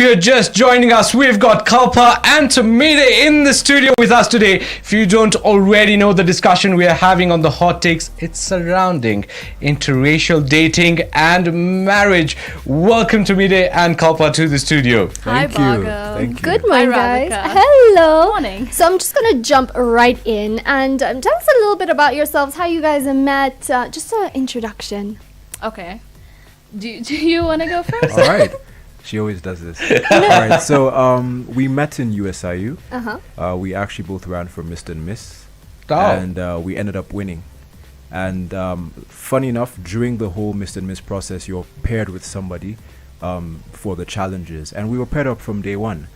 you're just joining us, we've got Kalpa and Tom in the studio with us today. If you don't already know the discussion we are having on the hot takes, it's surrounding interracial dating and marriage. Welcome Tom and Kalpa to the studio. Thank you. Thank you. Good morning, guys. Radhika. Hello. Morning. So I'm just going to jump right in and tell us a little bit about yourselves, how you guys met, just an introduction. Okay. Do you want to go first? All right. She always does this. All right. So we met in USIU. We actually both ran for Mr. and Miss. Oh. And we ended up winning. And funny enough, during the whole Mr. and Miss process, you're paired with somebody for the challenges. And we were paired up from day one.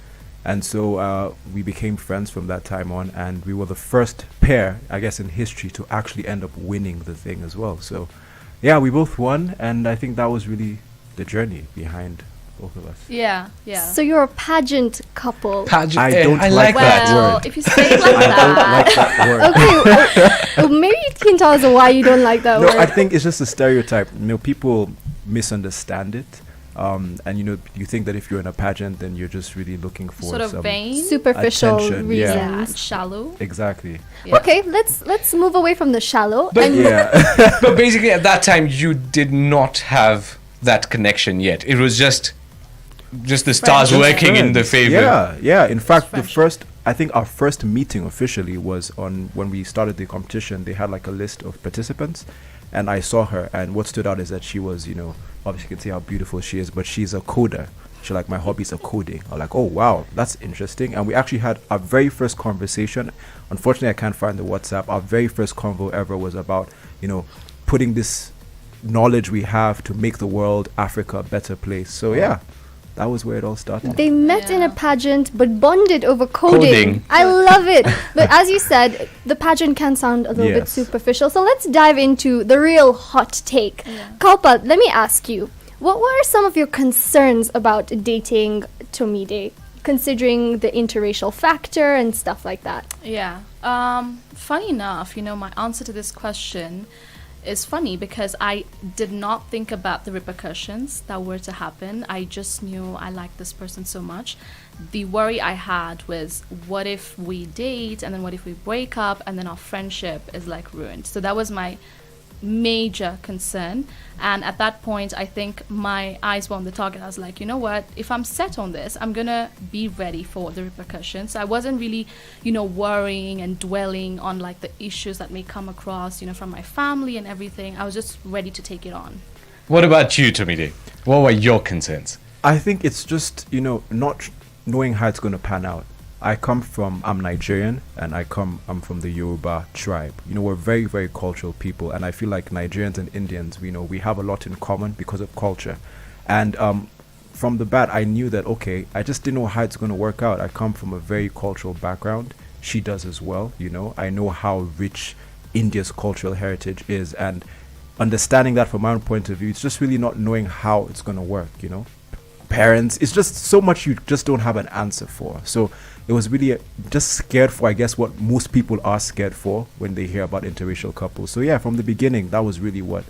And so we became friends from that time on. And we were the first pair, I guess, in history to actually end up winning the thing as well. So, yeah, we both won. And I think that was really the journey behind both of us. Yeah. So you're a pageant couple. Pageant. I don't like that Well, word. if you say it like I don't that. like that word. Okay, well, maybe you can tell us why you don't like that No, word. I think it's just a stereotype. People misunderstand it. And you think that if you're in a pageant, then you're just really looking for Sort of some vain. Superficial attention, reasons. yeah. And shallow. Exactly. Yeah. Okay, let's move away from the shallow. But- and Yeah. But basically at that time you did not have that connection yet. It was just the stars Friends. working in the favor. Yeah. In fact, Friendship. I think our first meeting officially was on when we started the competition. They had like a list of participants, and I saw her. And what stood out is that she was, obviously you can see how beautiful she is, but she's a coder. She's like, my hobbies are coding. I'm like, oh wow, that's interesting. And we actually had our very first conversation. Unfortunately, I can't find the WhatsApp. Our very first convo ever was about, putting this knowledge we have to make the world, Africa, a better place. So yeah, that was where it all started. they met in a Yeah. pageant but bonded over coding. I love it. But as you said, the pageant can sound a little bit Yes. superficial. So let's dive into the real hot take. Yeah. Kalpa, let me ask you, what were some of your concerns about dating Tomide, considering the interracial factor and stuff like that? Yeah. Funny enough, my answer to this question is funny because I did not think about the repercussions that were to happen. I just knew I liked this person so much. The worry I had was, what if we date and then what if we break up and then our friendship is like ruined? So that was my major concern. And at that point, I think my eyes were on the target. I was like, you know what, if I'm set on this, I'm gonna be ready for the repercussions. So I wasn't really worrying and dwelling on like the issues that may come across from my family and everything. I was just ready to take it on. What about you, Tomide? What were your concerns? I think it's just, not knowing how it's going to pan out. I'm Nigerian, and I'm from the Yoruba tribe. We're very, very cultural people, and I feel like Nigerians and Indians, we have a lot in common because of culture. And from the bat, I knew that, okay, I just didn't know how it's going to work out. I come from a very cultural background. She does as well, I know how rich India's cultural heritage is, and understanding that from my own point of view, it's just really not knowing how it's going to work, Parents, it's just so much you just don't have an answer for. So it was really just scared for, I guess, what most people are scared for when they hear about interracial couples. So yeah, from the beginning, that was really what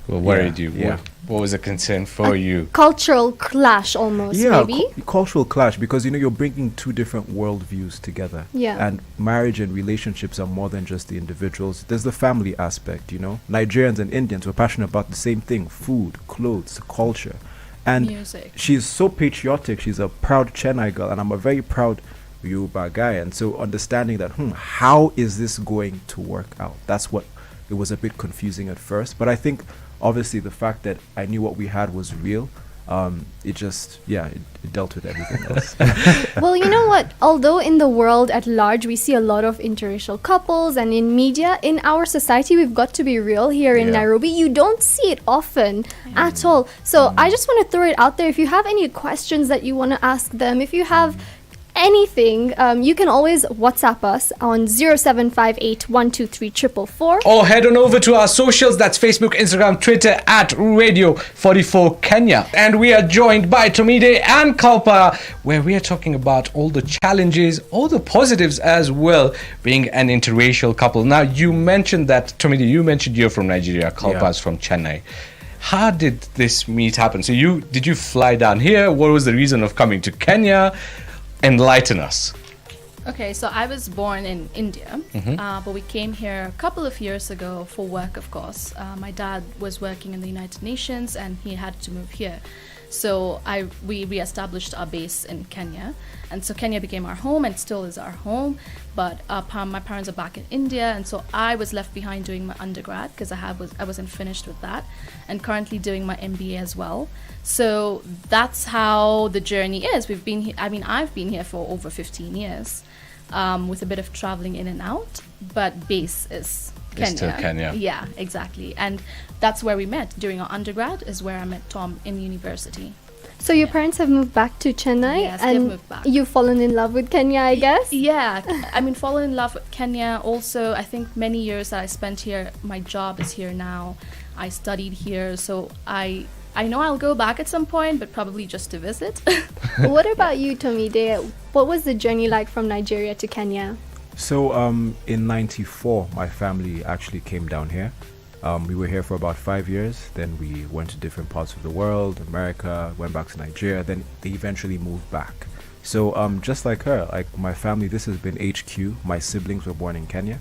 Worried you? Yeah. What was a concern for you? Cultural clash almost, maybe? Cultural clash, because you're bringing two different worldviews together. Yeah. And marriage and relationships are more than just the individuals. There's the family aspect. Nigerians and Indians were passionate about the same thing: food, clothes, culture. And Music. she's so patriotic. She's a proud Chennai girl, and I'm a very proud Yoruba guy. And so understanding that, how is this going to work out? That's what it was a bit confusing at first. But I think obviously the fact that I knew what we had was real, it dealt with everything else. Well, you know what? Although in the world at large we see a lot of interracial couples, and in media, in our society, we've got to be real here in Yeah. Nairobi, you don't see it often at all. So I just want to throw it out there. If you have any questions that you want to ask them, if you have anything, you can always WhatsApp us on 0758123444. Or head on over to our socials. That's Facebook, Instagram, Twitter at Radio44 Kenya. And we are joined by Tomide and Kalpa, where we are talking about all the challenges, all the positives as well, being an interracial couple. Now, you mentioned that, Tomide, you're from Nigeria, Kalpa's from Chennai. how did this meet happen? So did you fly down here? What was the reason of coming to Kenya? Enlighten us. Okay, so I was born in India, but we came here a couple of years ago for work, of course. My dad was working in the United Nations and he had to move here. So we re-established our base in Kenya. And so Kenya became our home and still is our home. But my parents are back in India. And so I was left behind doing my undergrad because I wasn't finished with that. And currently doing my MBA as well. So that's how the journey is. I've been here for over 15 years. With a bit of traveling in and out, but base is Kenya. It's still Kenya. Yeah, exactly. And that's where we met. During our undergrad is where I met Tom in university. So your parents have moved back to Chennai, Yes, they've and moved back. you've fallen in love with Kenya, I guess? Yeah, fallen in love with Kenya. Also, I think many years that I spent here, my job is here now. I studied here, so I know I'll go back at some point, but probably just to visit. What about you, Tomide? What was the journey like from Nigeria to Kenya? So in '94, my family actually came down here. We were here for about 5 years. Then we went to different parts of the world, America, went back to Nigeria. Then they eventually moved back. So just like her, like my family, this has been HQ. My siblings were born in Kenya.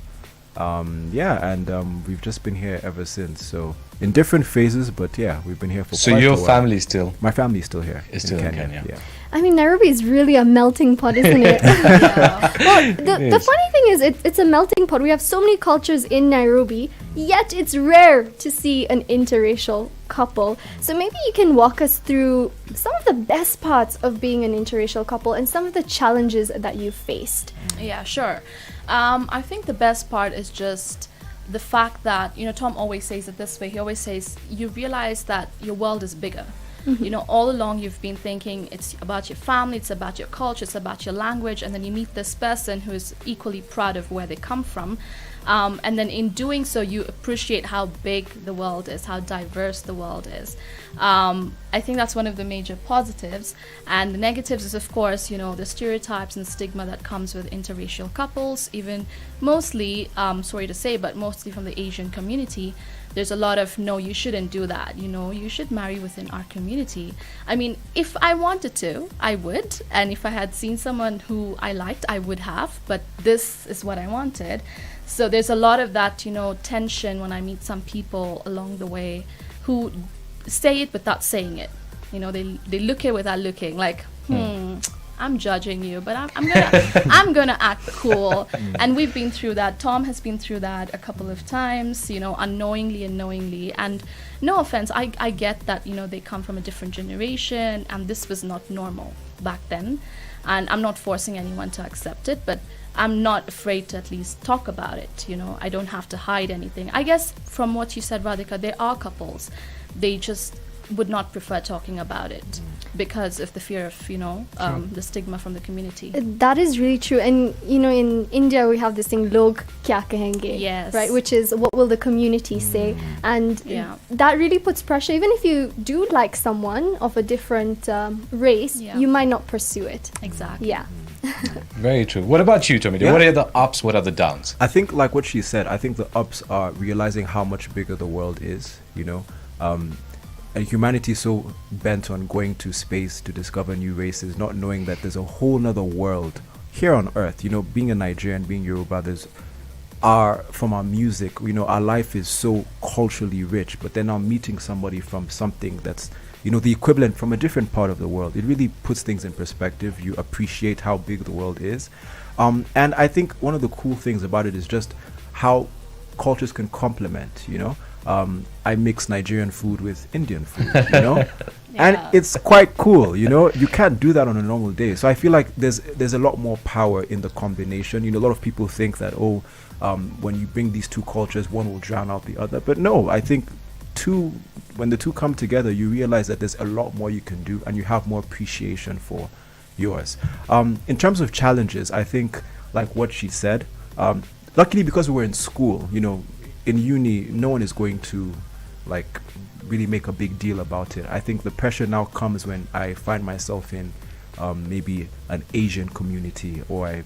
We've just been here ever since. So in different phases, but yeah, we've been here for So quite a your while. family still? My family is still here. Is still in Kenya. Yeah. I mean, Nairobi is really a melting pot, isn't it? Well, the funny thing is, it's a melting pot. We have so many cultures in Nairobi, yet it's rare to see an interracial couple. So maybe you can walk us through some of the best parts of being an interracial couple and some of the challenges that you've faced. Yeah, sure. I think the best part is just the fact that, Tom always says it this way. He always says, you realize that your world is bigger. All along you've been thinking it's about your family, it's about your culture, it's about your language, and then you meet this person who is equally proud of where they come from. And then in doing so, you appreciate how big the world is, how diverse the world is. I think that's one of the major positives. And the negatives is, of course, the stereotypes and stigma that comes with interracial couples, even mostly, sorry to say, but mostly from the Asian community. There's a lot of, no, you shouldn't do that. You should marry within our community. I mean, if I wanted to, I would. And if I had seen someone who I liked, I would have. But this is what I wanted. So there's a lot of that, tension when I meet some people along the way who say it without saying it. They look it without looking, like, I'm judging you, but I'm gonna act cool. And we've been through that. Tom has been through that a couple of times, unknowingly and knowingly. And no offense, I get that, they come from a different generation and this was not normal back then. And I'm not forcing anyone to accept it, but I'm not afraid to at least talk about it. I don't have to hide anything. I guess from what you said, Radhika, there are couples. They just would not prefer talking about it because of the fear of, the stigma from the community. That is really true. And, in India, we have this thing, log kya kahenge, Yes. right? Which is, what will the community say? And that really puts pressure. Even if you do like someone of a different race, you might not pursue it. Exactly. Yeah. Very true. What about you, Tommy? Yeah. What are the ups? What are the downs? I think, like what she said, I think the ups are realizing how much bigger the world is, and humanity is so bent on going to space to discover new races, not knowing that there's a whole nother world here on Earth. Being a Nigerian, being Yoruba, from our music, our life is so culturally rich, but then now meeting somebody from something that's, the equivalent from a different part of the world, it really puts things in perspective. You appreciate how big the world is. And I think one of the cool things about it is just how cultures can complement, I mix Nigerian food with Indian food, and it's quite cool, you can't do that on a normal day. So I feel like there's a lot more power in the combination. A lot of people think that, when you bring these two cultures, one will drown out the other. But no, I think when the two come together, you realize that there's a lot more you can do and you have more appreciation for yours. In terms of challenges, I think, like what she said, luckily because we were in school, in uni, no one is going to really make a big deal about it. I think the pressure now comes when I find myself in maybe an Asian community, or I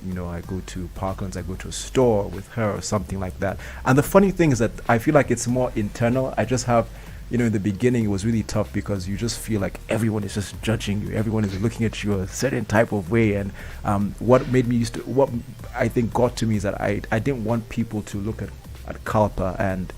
go to Parklands, I go to a store with her or something like that. And the funny thing is that I feel like it's more internal. I just have in the beginning it was really tough because you just feel like everyone is just judging you, everyone is looking at you a certain type of way. And what I think got to me is that I didn't want people to look at Kalpa and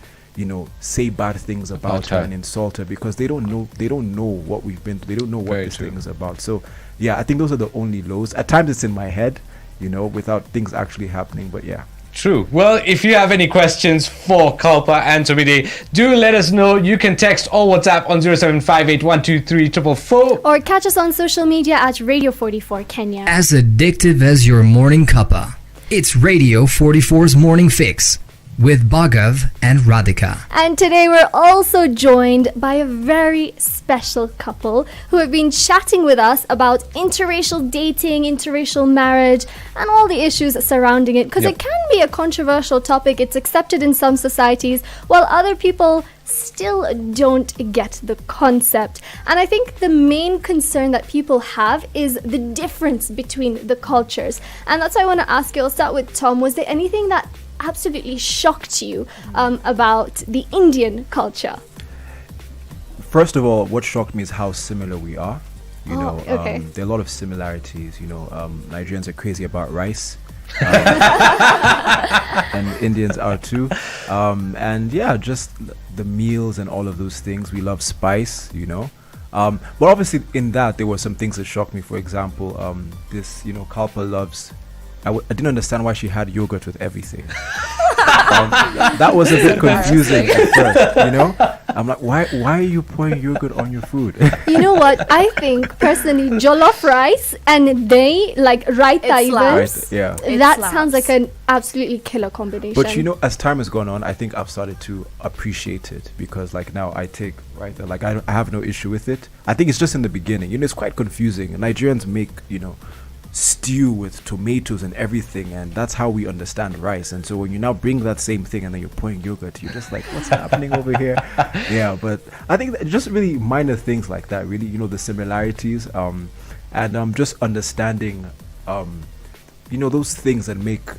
say bad things about her and insult her, because they don't know what we've been through. They don't know what this thing is about. So yeah, I think those are the only lows. At times it's in my head, without things actually happening, but yeah. True. Well, if you have any questions for Kalpa and Tomide, do let us know. You can text or WhatsApp on 0758123444. Or catch us on social media at Radio 44 Kenya. As addictive as your morning cuppa, it's Radio 44's Morning Fix with Bhargav and Radhika. And today we're also joined by a very special couple who have been chatting with us about interracial dating, interracial marriage, and all the issues surrounding it. Because it can be a controversial topic. It's accepted in some societies, while other people still don't get the concept. And I think the main concern that people have is the difference between the cultures. And that's why I want to ask you, I'll start with Tom. Was there anything that absolutely shocked you about the Indian culture? First of all, what shocked me is how similar we are. There are a lot of similarities. Nigerians are crazy about rice. And Indians are too. And yeah, just the meals and all of those things. We love spice, But obviously in that, there were some things that shocked me. For example, Kalpa loves... I didn't understand why she had yogurt with everything. That was a bit confusing at first, I'm like, why are you pouring yogurt on your food? You know what? I think personally, jollof rice and they like raita even. That sounds like an absolutely killer combination. But as time has gone on, I think I've started to appreciate it, because like now I take raita, like I have no issue with it. I think it's just in the beginning, it's quite confusing. Nigerians make, stew with tomatoes and everything, and that's how we understand rice. And so when you now bring that same thing and then you're pouring yogurt, you're just like, what's happening over here? Yeah, but I think that just really minor things like that, really, the similarities, and just understanding those things that make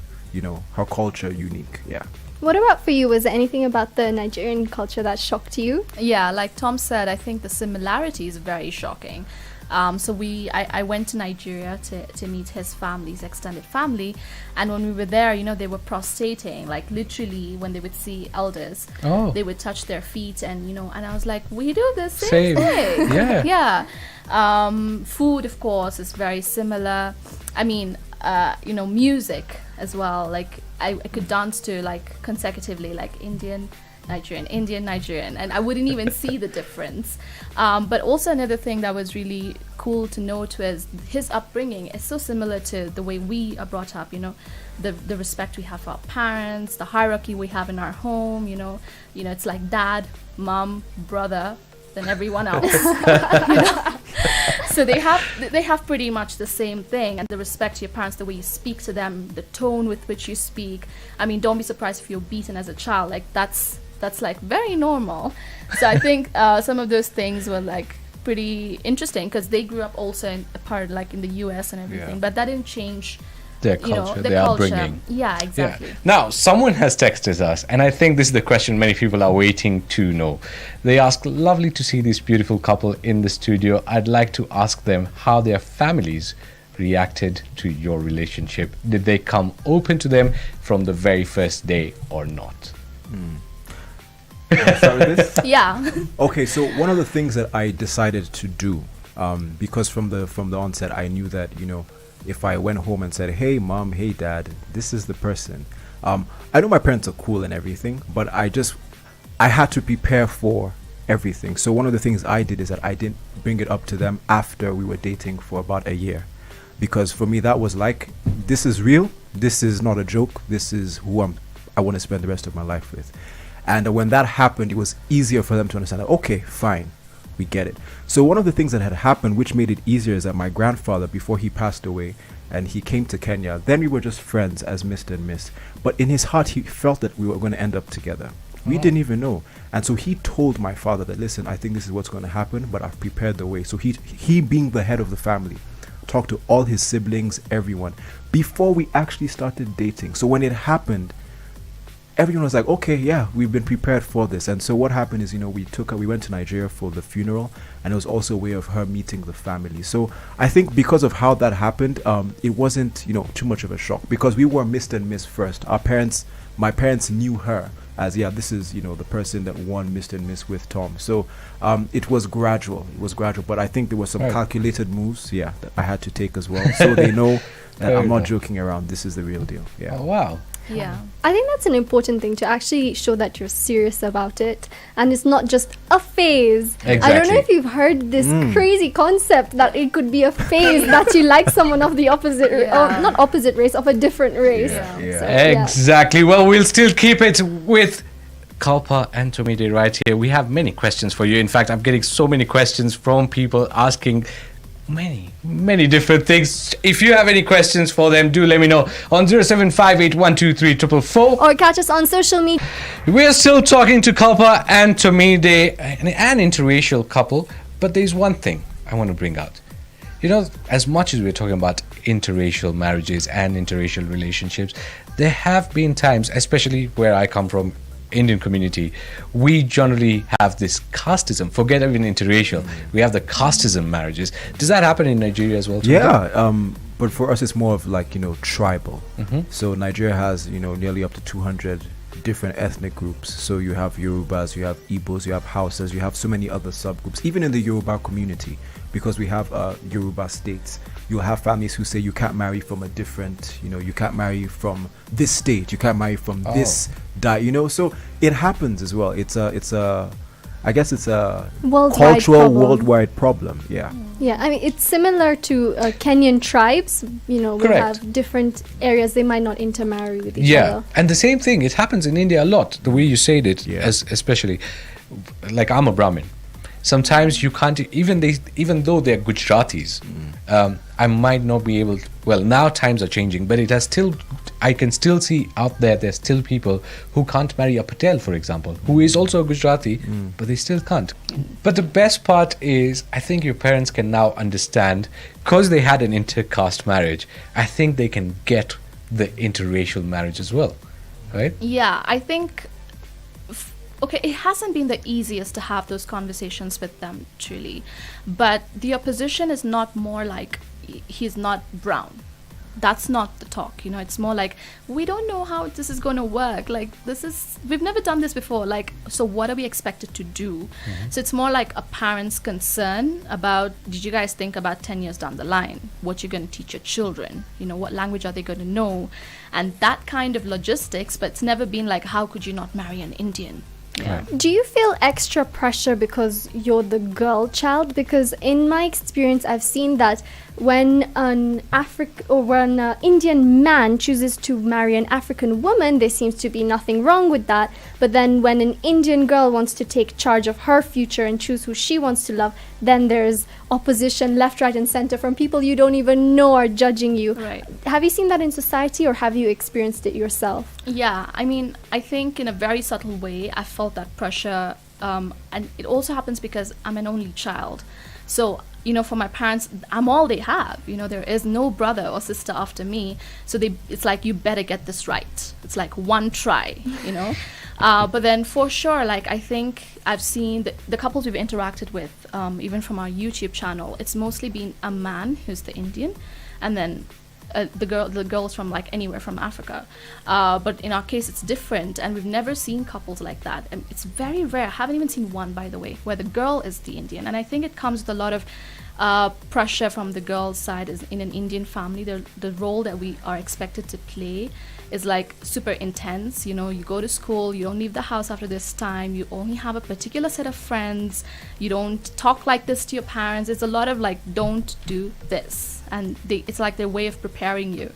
her culture unique. Yeah. What about for you? Was there anything about the Nigerian culture that shocked you? Yeah, like Tom said, I think the similarity is very shocking. So I went to Nigeria to meet his family, his extended family, and when we were there, they were prostrating, like literally when they would see elders, they would touch their feet, and and I was like, we do the same thing. Yeah. Food, of course, is very similar. I mean, music as well. Like I could dance to like consecutively, like Indian, Nigerian, and I wouldn't even see the difference. But also another thing that was really cool to note was his upbringing is so similar to the way we are brought up, the respect we have for our parents, the hierarchy we have in our home, it's like dad, mom, brother, then everyone else. So they have pretty much the same thing, and the respect to your parents, the way you speak to them, the tone with which you speak. I mean, don't be surprised if you're beaten as a child. Like that's like very normal. So I think some of those things were like pretty interesting, because they grew up also in a part like in the US and everything, but that didn't change their culture, their upbringing. Yeah, exactly. Yeah. Now, someone has texted us, and I think this is the question many people are waiting to know. They ask, lovely to see this beautiful couple in the studio. I'd like to ask them how their families reacted to your relationship. Did they come open to them from the very first day or not? Can I start with this? Yeah. Okay, so one of the things that I decided to do, because from the onset I knew that if I went home and said, hey mom, hey dad, this is the person, I know my parents are cool and everything, but I had to prepare for everything. So one of the things I did is that I didn't bring it up to them after we were dating for about a year, because for me that was like, this is real, this is not a joke, this is who I want to spend the rest of my life with. And when that happened, it was easier for them to understand that, okay, fine, we get it. So one of the things that had happened, which made it easier, is that my grandfather, before he passed away and he came to Kenya, then we were just friends as Mr. and Miss. But in his heart, he felt that we were going to end up together. We didn't even know. And so he told my father that, listen, I think this is what's going to happen, but I've prepared the way. So he being the head of the family, talked to all his siblings, everyone, before we actually started dating. So when it happened, everyone was like, okay, yeah, we've been prepared for this. And so what happened is, we went to Nigeria for the funeral, and it was also a way of her meeting the family. So I think because of how that happened, it wasn't, too much of a shock, because we were Mr. and Miss first. My parents knew her as, this is, the person that won Mr. and Miss with Tom. So it was gradual, but I think there were some calculated moves, that I had to take as well. So they know that I'm not joking around. This is the real deal. Yeah. Oh, wow. Yeah. I think that's an important thing, to actually show that you're serious about it and it's not just a phase. Exactly. I don't know if you've heard this crazy concept that it could be a phase that you like someone of the opposite or not opposite race, of a different race. Yeah. So, Exactly. Well, we'll still keep it with Kalpa and Tomide right here. We have many questions for you. In fact, I'm getting so many questions from people asking many different things. If you have any questions for them, do let me know on 0758123444. or catch us on social media. We're still talking to Kalpa and Tomide, an interracial couple, but there's one thing I want to bring out. As much as we're talking about interracial marriages and interracial relationships, there have been times, especially where I come from, Indian community, we generally have this casteism. Forget even interracial. We have the casteism marriages. Does that happen in Nigeria as well? Yeah, but for us it's more of like, tribal. So Nigeria has, nearly up to 200 different ethnic groups. So you have Yorubas, you have Igbos, you have Hausas, you have so many other subgroups, even in the Yoruba community, because we have Yoruba states. You'll have families who say you can't marry from a different, you can't marry from this state, you can't marry from this so it happens as well. I guess it's a worldwide problem. Yeah, I mean, it's similar to Kenyan tribes. We have different areas, they might not intermarry with each other. And the same thing, it happens in India a lot, the way you said it, especially like I'm a Brahmin. Sometimes you can't, even though they're Gujaratis, I might not be able to, well, now times are changing, but I can still see out there's still people who can't marry a Patel, for example, who is also a Gujarati, but they still can't. But the best part is, I think your parents can now understand, because they had an intercaste marriage, I think they can get the interracial marriage as well, right? Yeah, I think... Okay, it hasn't been the easiest to have those conversations with them, truly. But the opposition is not more like, he's not brown. That's not the talk, it's more like, we don't know how this is going to work. Like, we've never done this before. Like, so what are we expected to do? So it's more like a parent's concern about, did you guys think about 10 years down the line? What you're going to teach your children? What language are they going to know? And that kind of logistics, but it's never been like, how could you not marry an Indian? Yeah. Do you feel extra pressure because you're the girl child? Because in my experience, I've seen that when an Indian man chooses to marry an African woman, there seems to be nothing wrong with that. But then when an Indian girl wants to take charge of her future and choose who she wants to love, then there's opposition left, right, and center from people you don't even know are judging you. Right. Have you seen that in society, or have you experienced it yourself? Yeah, I mean, I think in a very subtle way, I felt that pressure. And it also happens because I'm an only child. So, for my parents, I'm all they have. There is no brother or sister after me. So it's like, you better get this right. It's like one try, But then for sure, like, I think I've seen the couples we've interacted with, even from our YouTube channel, it's mostly been a man who's the Indian, and then the girls from like anywhere from Africa. But in our case, it's different, and we've never seen couples like that. And it's very rare. I haven't even seen one, by the way, where the girl is the Indian. And I think it comes with a lot of pressure from the girl's side. Is in an Indian family, the role that we are expected to play is like super intense. You go to school, you don't leave the house after this time, you only have a particular set of friends, you don't talk like this to your parents. It's a lot of like, don't do this. And it's like their way of preparing you,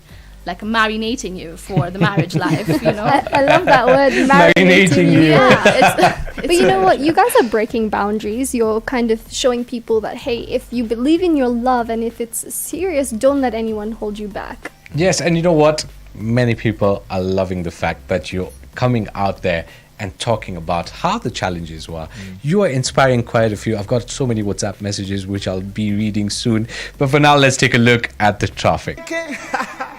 like marinating you for the marriage life, I love that word, marinating you. Yeah, but you know what? You guys are breaking boundaries. You're kind of showing people that, hey, if you believe in your love and if it's serious, don't let anyone hold you back. Yes, and you know what? Many people are loving the fact that you're coming out there and talking about how the challenges were. You are inspiring quite a few. I've got so many WhatsApp messages which I'll be reading soon. But for now, let's take a look at the traffic.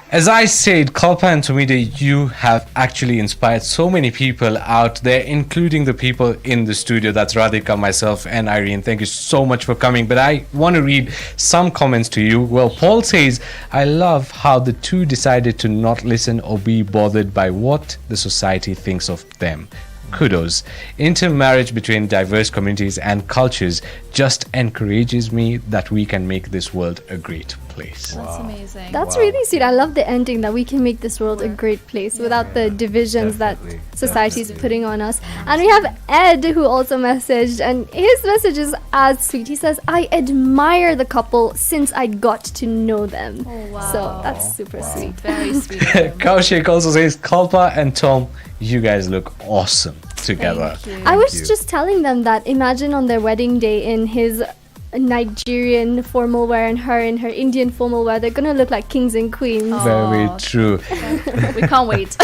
As I said, Kalpa and Tomide, you have actually inspired so many people out there, including the people in the studio. That's Radhika, myself, and Irene. Thank you so much for coming. But I want to read some comments to you. Well, Paul says, I love how the two decided to not listen or be bothered by what the society thinks of them. Kudos. Intermarriage between diverse communities and cultures just encourages me that we can make this world a great place. That's amazing. That's really sweet. I love the ending that we can make this world a great place without the divisions that society is putting on us. And we have Ed who also messaged, and his message is as sweet. He says, I admire the couple since I got to know them. Oh, wow. So that's super sweet. Very sweet. of him. Kaushik also says, Kalpa and Tom, you guys look awesome together. Thank you. I was just telling them that imagine on their wedding day in his Nigerian formal wear and her in her Indian formal wear, they're gonna look like kings and queens. Very true. We can't wait.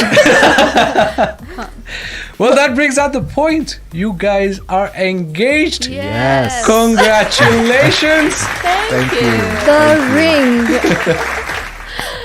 Well, that brings out the point. You guys are engaged. Yes. Congratulations. Thank you. The ring.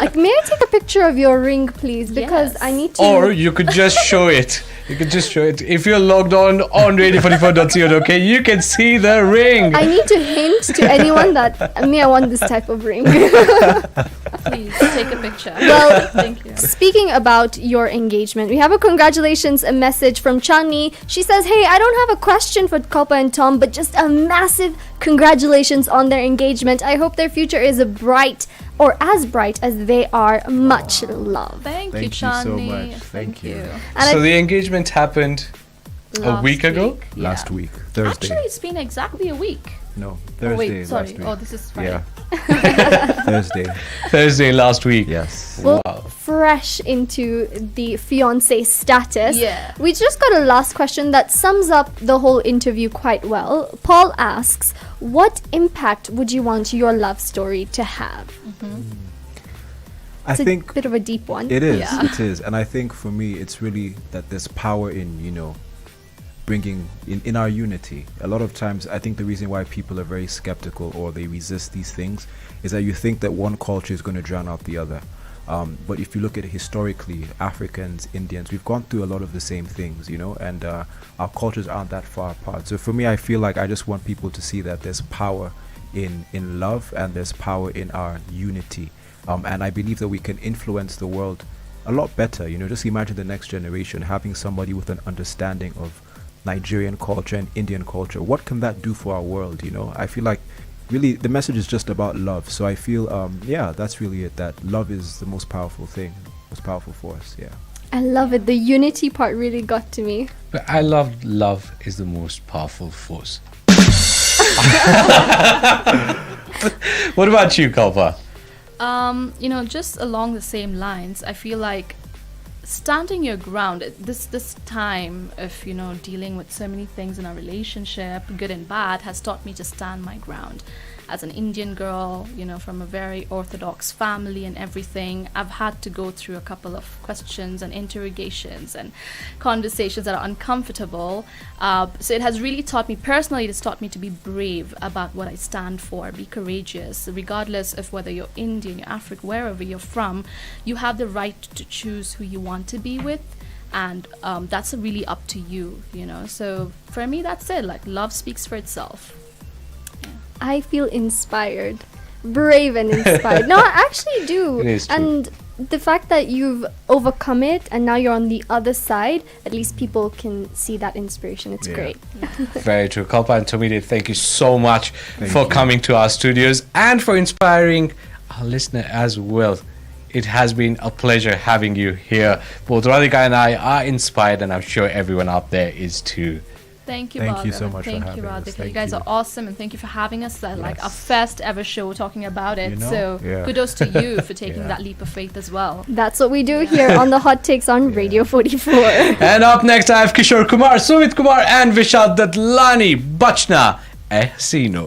Like, may I take a picture of your ring, please? Because Yes. I need to. Or you could just show it. You could just show it. If you're logged on radio44.co.uk, you can see the ring. I need to hint to anyone that I want this type of ring. Please take a picture. Well, Thank you. speaking about your engagement, we have a congratulations a message from Chani. She says, hey, I don't have a question for Kalpa and Tom, but just a massive congratulations on their engagement. I hope their future is bright or as bright as they are. Much love. Thank you, Thank you so Chani. much. Thank you. And So the engagement happened a Last week ago? Yeah. Last week, Thursday. Actually, it's been exactly a week. No, Oh, Thursday. wait, sorry. Last week. Oh, this is Friday. Yeah. Thursday. Thursday last week. Yes. Well, Wow. fresh into the fiancé status. Yeah. We just got a last question that sums up the whole interview quite well. Paul asks, what impact would you want your love story to have? I It's think a bit of a deep one. it is. Yeah. It is. And I think for me, it's really that there's power in, bringing in our unity. A lot of times, I think the reason why people are very skeptical or they resist these things is that you think that one culture is going to drown out the other. But if you look at it historically, Africans, Indians, we've gone through a lot of the same things, and our cultures aren't that far apart. So for me, I feel like I just want people to see that there's power in love and there's power in our unity. And I believe that we can influence the world a lot better. Just imagine the next generation having somebody with an understanding of Nigerian culture and Indian culture. What can that do for our world? I feel like really the message is just about love. So I feel, that's really it. That love is the most powerful thing, most powerful force. Yeah. I love it. The unity part really got to me. But I love is the most powerful force. What about you, Kalpa? Just along the same lines, I feel like standing your ground, this time of dealing with so many things in our relationship, good and bad, has taught me to stand my ground. As an Indian girl, from a very orthodox family and everything, I've had to go through a couple of questions and interrogations and conversations that are uncomfortable. So it has really taught me, personally, it has taught me to be brave about what I stand for, be courageous, regardless of whether you're Indian, you're African, wherever you're from, you have the right to choose who you want to be with. And that's really up to you, So for me, that's it. Like, love speaks for itself. I feel inspired, brave and inspired. No, I actually do. It is true. And the fact that you've overcome it and now you're on the other side, at least people can see that inspiration. It's Yeah. great. Very true. Kalpa and Tomide, thank you so much Thank for you. coming to our studios and for inspiring our listener as well. It has been a pleasure having you here. Both Radhika and I are inspired, and I'm sure everyone out there is too. Thank you, Thank you Bhargav, so and much for thank you, having us. Radhika. You Thank guys you. are awesome, and thank you for having us. Like our Yes. first ever show talking about it. So Yeah. kudos to you for taking Yeah. that leap of faith as well. That's what we do here on the Hot Takes on Radio 44. And up next, I have Kishore Kumar, Sumit Kumar, and Vishal Datlani. Bachna Ehsino.